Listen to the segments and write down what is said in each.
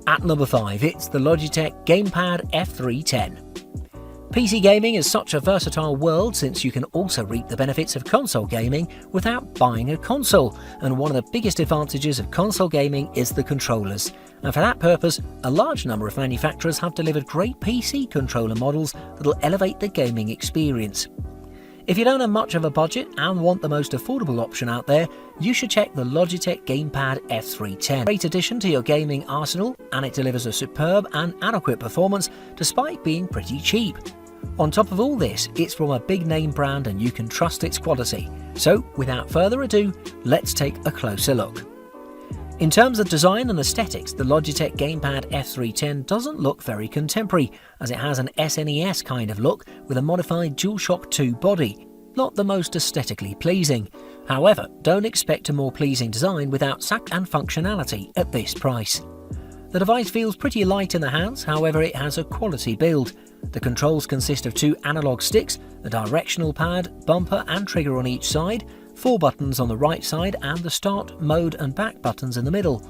At number 5, it's the Logitech Gamepad F310. PC gaming is such a versatile world since you can also reap the benefits of console gaming without buying a console, and one of the biggest advantages of console gaming is the controllers. And for that purpose, a large number of manufacturers have delivered great PC controller models that'll elevate the gaming experience. If you don't have much of a budget and want the most affordable option out there, you should check the Logitech Gamepad F310. Great addition to your gaming arsenal, and it delivers a superb and adequate performance despite being pretty cheap. On top of all this, it's from a big name brand and you can trust its quality. So without further ado, let's take a closer look. In terms of design and aesthetics, the Logitech Gamepad F310 doesn't look very contemporary, as it has an SNES kind of look with a modified DualShock 2 body. Not the most aesthetically pleasing. However, don't expect a more pleasing design without sack and functionality at this price. The device feels pretty light in the hands, however it has a quality build. The controls consist of 2 analog sticks, a directional pad, bumper and trigger on each side, 4 buttons on the right side and the start, mode and back buttons in the middle.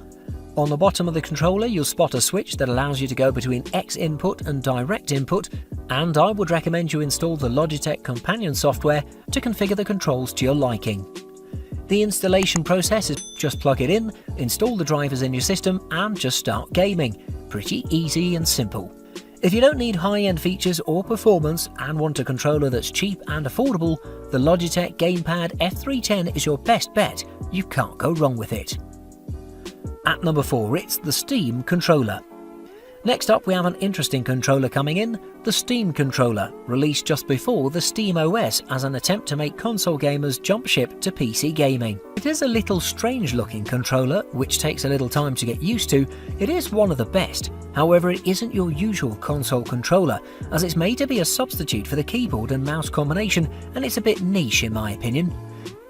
On the bottom of the controller you'll spot a switch that allows you to go between X input and direct input, and I would recommend you install the Logitech companion software to configure the controls to your liking. The installation process is just plug it in, install the drivers in your system and just start gaming. Pretty easy and simple. If you don't need high-end features or performance and want a controller that's cheap and affordable, the Logitech Gamepad F310 is your best bet. You can't go wrong with it. At number 4, it's the Steam controller. Next up we have an interesting controller coming in, the Steam controller, released just before the Steam OS as an attempt to make console gamers jump ship to PC gaming. It is a little strange looking controller, which takes a little time to get used to. It is one of the best, however it isn't your usual console controller, as it's made to be a substitute for the keyboard and mouse combination, and it's a bit niche in my opinion.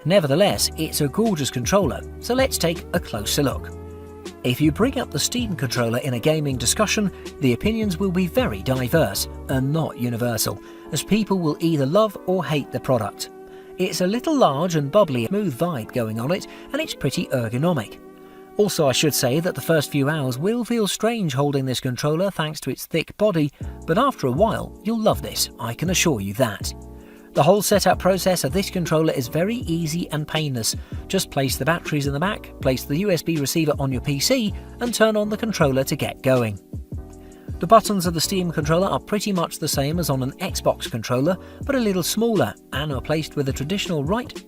Nevertheless, it's a gorgeous controller, so let's take a closer look. If you bring up the Steam controller in a gaming discussion, the opinions will be very diverse and not universal, as people will either love or hate the product. It's a little large and bubbly, smooth vibe going on it, and it's pretty ergonomic. Also, I should say that the first few hours will feel strange holding this controller thanks to its thick body, but after a while you'll love this, I can assure you that. The whole setup process of this controller is very easy and painless. Just place the batteries in the back, place the USB receiver on your PC and turn on the controller to get going. The buttons of the Steam controller are pretty much the same as on an Xbox controller, but a little smaller and are placed with a traditional right.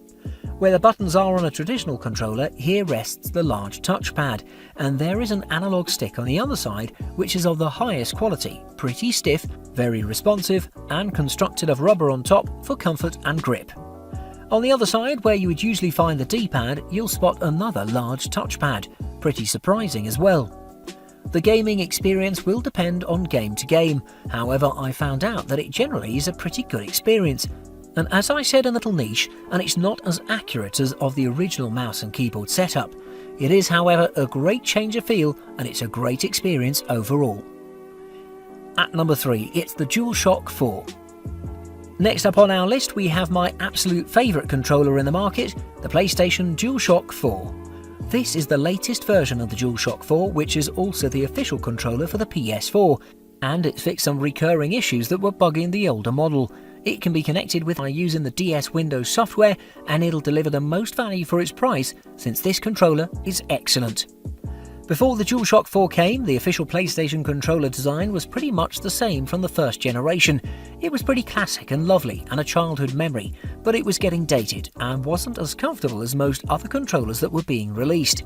Where the buttons are on a traditional controller, here rests the large touchpad, and there is an analog stick on the other side which is of the highest quality, pretty stiff, very responsive and constructed of rubber on top for comfort and grip. On the other side, where you would usually find the D-pad, you'll spot another large touchpad, pretty surprising as well. The gaming experience will depend on game to game, however I found out that it generally is a pretty good experience. And as I said, a little niche, and it's not as accurate as of the original mouse and keyboard setup. It is, however, a great change of feel, and it's a great experience overall. At number 3, it's the DualShock 4. Next up on our list, we have my absolute favourite controller in the market, the PlayStation DualShock 4. This is the latest version of the DualShock 4, which is also the official controller for the PS4, and it fixed some recurring issues that were bugging the older model. It can be connected with by using the DS Windows software, and it'll deliver the most value for its price since this controller is excellent. Before the DualShock 4 came, the official PlayStation controller design was pretty much the same from the first generation. It was pretty classic and lovely and a childhood memory, but it was getting dated and wasn't as comfortable as most other controllers that were being released.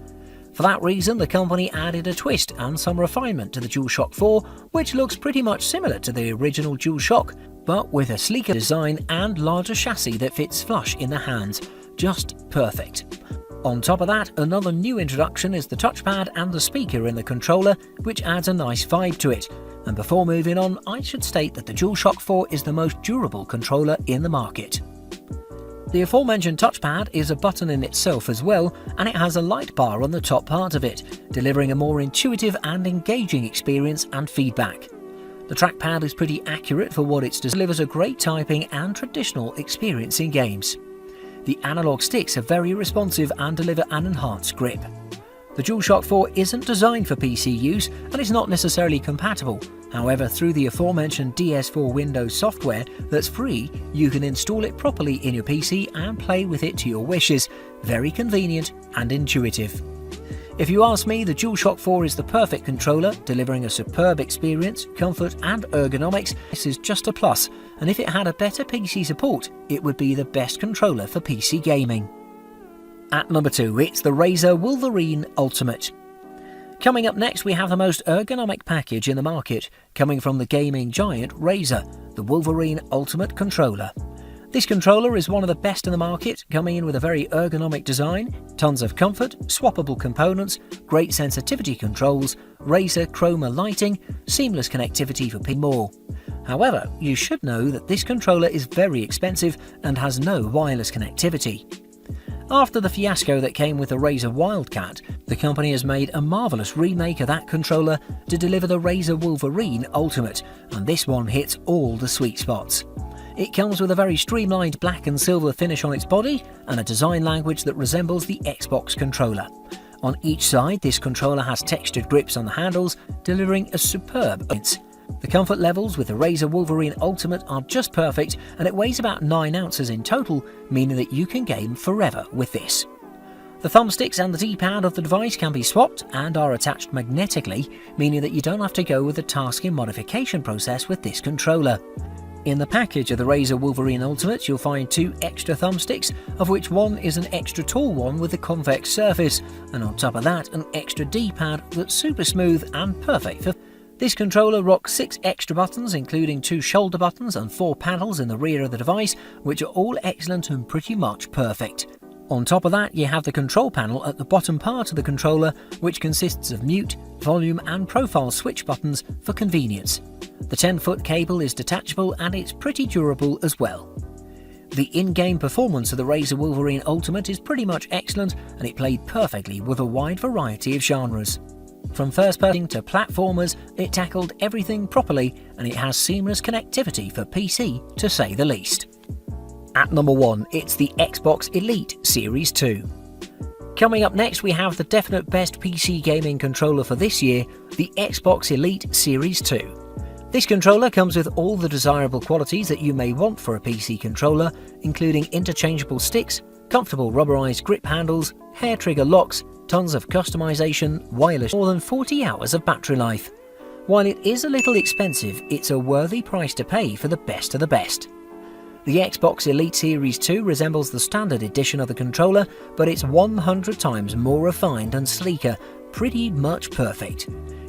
For that reason, the company added a twist and some refinement to the DualShock 4, which looks pretty much similar to the original DualShock, but with a sleeker design and larger chassis that fits flush in the hands. Just perfect. On top of that, another new introduction is the touchpad and the speaker in the controller, which adds a nice vibe to it. And before moving on, I should state that the DualShock 4 is the most durable controller in the market. The aforementioned touchpad is a button in itself as well, and it has a light bar on the top part of it, delivering a more intuitive and engaging experience and feedback. The trackpad is pretty accurate for what it delivers, a great typing and traditional experience in games. The analog sticks are very responsive and deliver an enhanced grip. The DualShock 4 isn't designed for PC use and is not necessarily compatible. However, through the aforementioned DS4 Windows software that's free, you can install it properly in your PC and play with it to your wishes. Very convenient and intuitive. If you ask me, the DualShock 4 is the perfect controller, delivering a superb experience, comfort and ergonomics. This is just a plus, and if it had a better PC support, it would be the best controller for PC gaming. At number 2, it's the Razer Wolverine Ultimate. Coming up next, we have the most ergonomic package in the market, coming from the gaming giant Razer, the Wolverine Ultimate controller. This controller is one of the best in the market, coming in with a very ergonomic design, tons of comfort, swappable components, great sensitivity controls, Razer chroma lighting, seamless connectivity for more. However, you should know that this controller is very expensive and has no wireless connectivity. After the fiasco that came with the Razer Wildcat, the company has made a marvellous remake of that controller to deliver the Razer Wolverine Ultimate, and this one hits all the sweet spots. It comes with a very streamlined black and silver finish on its body and a design language that resembles the Xbox controller. On each side, this controller has textured grips on the handles, delivering a superb experience. The comfort levels with the Razer Wolverine Ultimate are just perfect, and it weighs about 9 ounces in total, meaning that you can game forever with this. The thumbsticks and the D-pad of the device can be swapped and are attached magnetically, meaning that you don't have to go with the tasking modification process with this controller. In the package of the Razer Wolverine Ultimate, you'll find 2 extra thumbsticks, of which one is an extra tall one with a convex surface, and on top of that, an extra D-pad that's super smooth and perfect for. This controller rocks 6 extra buttons, including 2 shoulder buttons and 4 paddles in the rear of the device, which are all excellent and pretty much perfect. On top of that, you have the control panel at the bottom part of the controller, which consists of mute, volume and profile switch buttons for convenience. The 10-foot cable is detachable and it's pretty durable as well. The in-game performance of the Razer Wolverine Ultimate is pretty much excellent, and it played perfectly with a wide variety of genres. From first-person to platformers, it tackled everything properly, and it has seamless connectivity for PC, to say the least. At number 1, it's the Xbox Elite Series 2. Coming up next, we have the definite best PC gaming controller for this year, the Xbox Elite Series 2. This controller comes with all the desirable qualities that you may want for a PC controller, including interchangeable sticks, comfortable rubberized grip handles, hair trigger locks, tons of customization, wireless, more than 40 hours of battery life. While it is a little expensive, it's a worthy price to pay for the best of the best. The Xbox Elite Series 2 resembles the standard edition of the controller, but it's 100 times more refined and sleeker, pretty much perfect.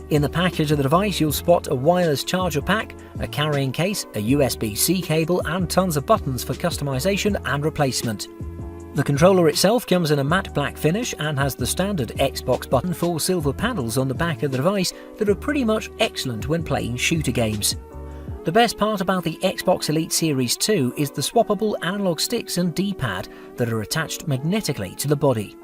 In the package of the device, you'll spot a wireless charger pack, a carrying case, a USB-C cable, and tons of buttons for customization and replacement. The controller itself comes in a matte black finish and has the standard Xbox button, 4 silver paddles on the back of the device that are pretty much excellent when playing shooter games. The best part about the Xbox Elite Series 2 is the swappable analog sticks and D-pad that are attached magnetically to the body.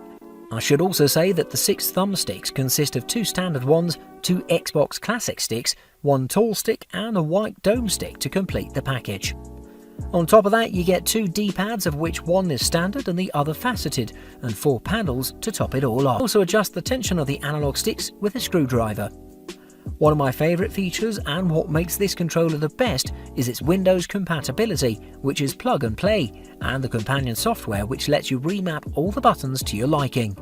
I should also say that the 6 thumbsticks consist of 2 standard ones, 2 Xbox Classic sticks, 1 tall stick and a white dome stick to complete the package. On top of that, you get 2 D-pads, of which one is standard and the other faceted, and 4 paddles to top it all off. Also adjust the tension of the analog sticks with a screwdriver. One of my favourite features and what makes this controller the best is its Windows compatibility, which is plug and play, and the companion software which lets you remap all the buttons to your liking.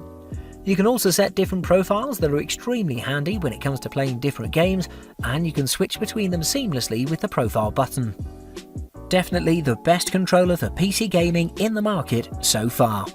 You can also set different profiles that are extremely handy when it comes to playing different games, and you can switch between them seamlessly with the profile button. Definitely the best controller for PC gaming in the market so far.